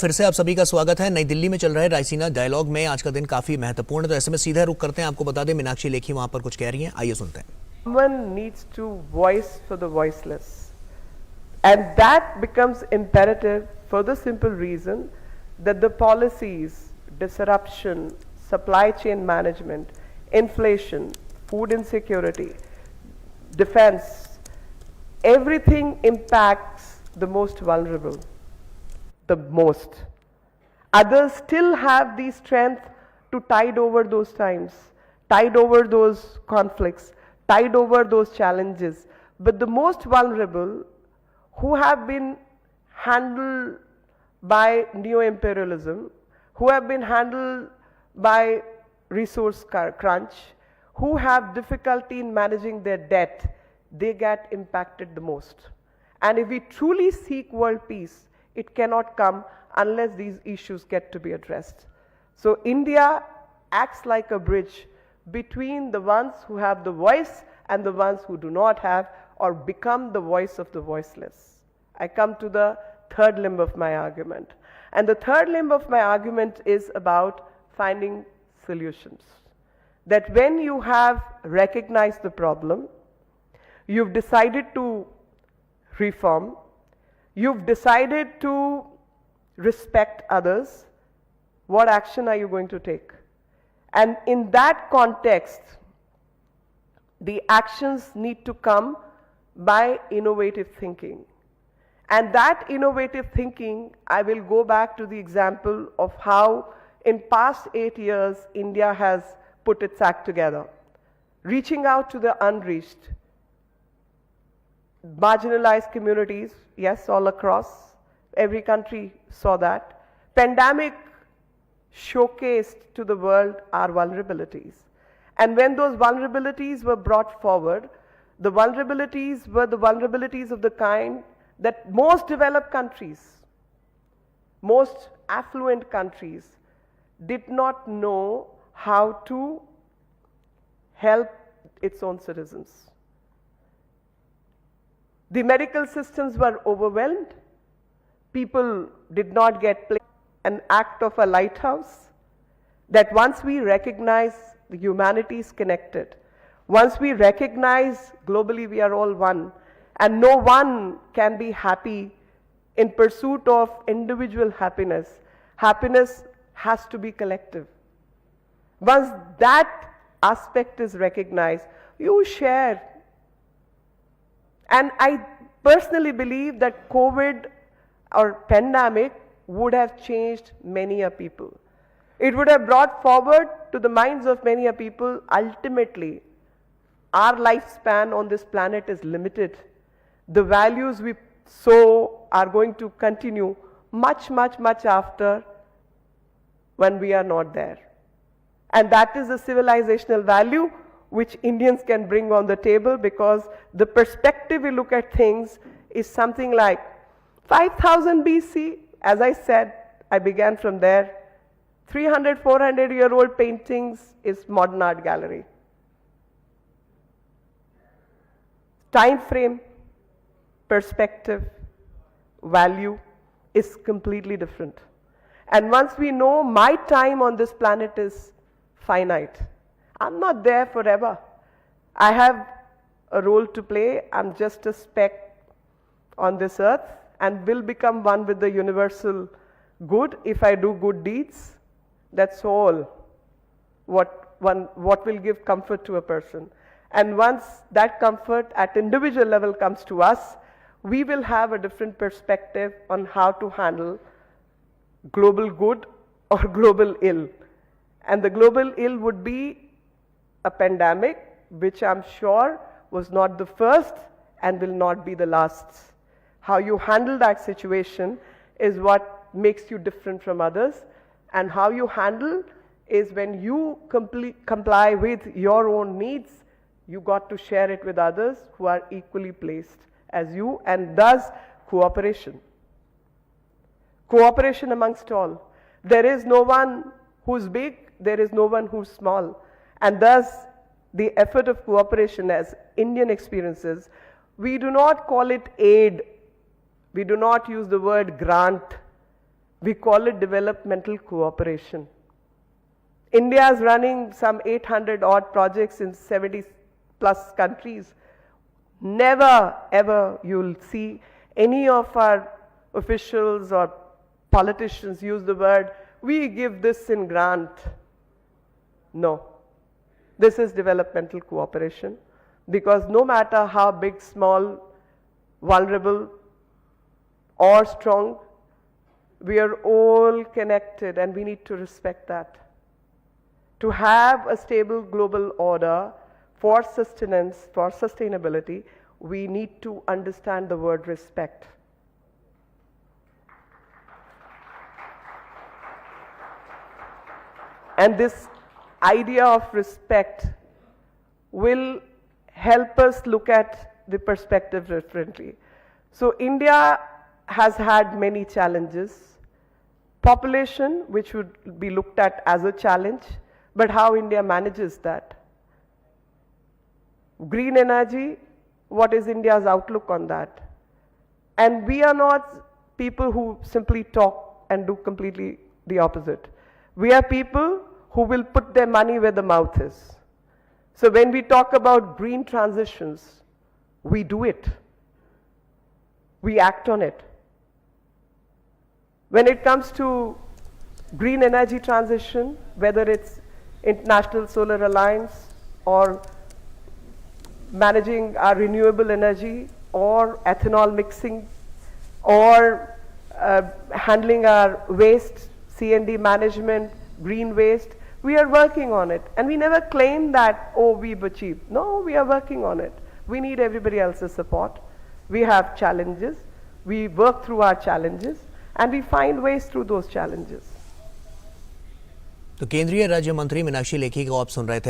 फिर से आप सभी का स्वागत है। नई दिल्ली में चल रहे रायसीना डायलॉग में आज का दिन काफी महत्वपूर्ण है, तो ऐसे में सीधा रुख करते हैं। आपको बता दें मीनाक्षी लेखी वहां पर कुछ कह रही हैं, आइए सुनते हैं। One needs to voice for the voiceless, and that becomes imperative for the simple reason that the policies, disruption, supply chain management, inflation, food insecurity, defense, everything impacts the most vulnerable. The most. Others still have the strength to tide over those times, tide over those conflicts, tide over those challenges. But the most vulnerable, who have been handled by neo-imperialism, who have been handled by resource crunch, who have difficulty in managing their debt, they get impacted the most. And if we truly seek world peace, it cannot come unless these issues get to be addressed. So India acts like a bridge between the ones who have the voice and the ones who do not have or become the voice of the voiceless. I come to the third limb of my argument. And the third limb of my argument is about finding solutions. That when you have recognized the problem, you've decided to reform, you've decided to respect others, what action are you going to take? And in that context, the actions need to come by innovative thinking. And that innovative thinking, I will go back to the example of how in past 8 years, India has put its act together, reaching out to the unreached, marginalized communities, yes, all across. Every country saw that. Pandemic showcased to the world our vulnerabilities. And when those vulnerabilities were brought forward, the vulnerabilities were the vulnerabilities of the kind that most developed countries, most affluent countries did not know how to help its own citizens. The medical systems were overwhelmed. People did not get an act of a lighthouse. That once we recognize the humanity is connected, once we recognize globally we are all one, and no one can be happy in pursuit of individual happiness. Happiness has to be collective. Once that aspect is recognized, you share. And I personally believe that COVID or pandemic would have changed many a people. It would have brought forward to the minds of many a people, ultimately, our lifespan on this planet is limited. The values we sow are going to continue much, much, much after when we are not there. And that is the civilizational value which Indians can bring on the table, because the perspective we look at things is something like 5000 BC, as I said, I began from there. 300, 400-year-old paintings is modern art gallery. Time frame, perspective, value is completely different. And once we know my time on this planet is finite, I'm not there forever. I have a role to play. I'm just a speck on this earth and will become one with the universal good if I do good deeds. That's all what will give comfort to a person. And once that comfort at individual level comes to us, we will have a different perspective on how to handle global good or global ill. And the global ill would be a pandemic, which I'm sure was not the first and will not be the last. How you handle that situation is what makes you different from others, and how you handle is when you comply with your own needs, you got to share it with others who are equally placed as you, and thus cooperation. Cooperation amongst all. There is no one who's big, there is no one who's small. And thus, the effort of cooperation as Indian experiences, we do not call it aid, we do not use the word grant, We call it developmental cooperation. India is running some 800 odd projects in 70 plus countries. Never ever you'll see any of our officials or politicians use the word, we give this in grant. No. This is developmental cooperation, because no matter how big, small, vulnerable or strong, we are all connected and we need to respect that. To have a stable global order for sustenance, for sustainability, we need to understand the word respect. And this idea of respect will help us look at the perspective differently. So India has had many challenges. Population, which would be looked at as a challenge, but how India manages that. Green energy, what is India's outlook on that? And we are not people who simply talk and do completely the opposite. We are people who will put their money where the mouth is. So when we talk about green transitions, we do it. We act on it. When it comes to green energy transition, whether it's International Solar Alliance or managing our renewable energy or ethanol mixing or handling our waste, C&D management, green waste, we are working on it. And we never claim that, oh, we've achieved. No, we are working on it. We need everybody else's support. We have challenges. We work through our challenges and we find ways through those challenges. तो केंद्रीय राज्य मंत्री मीनाक्षी लेखी को आप सुन रहे थे।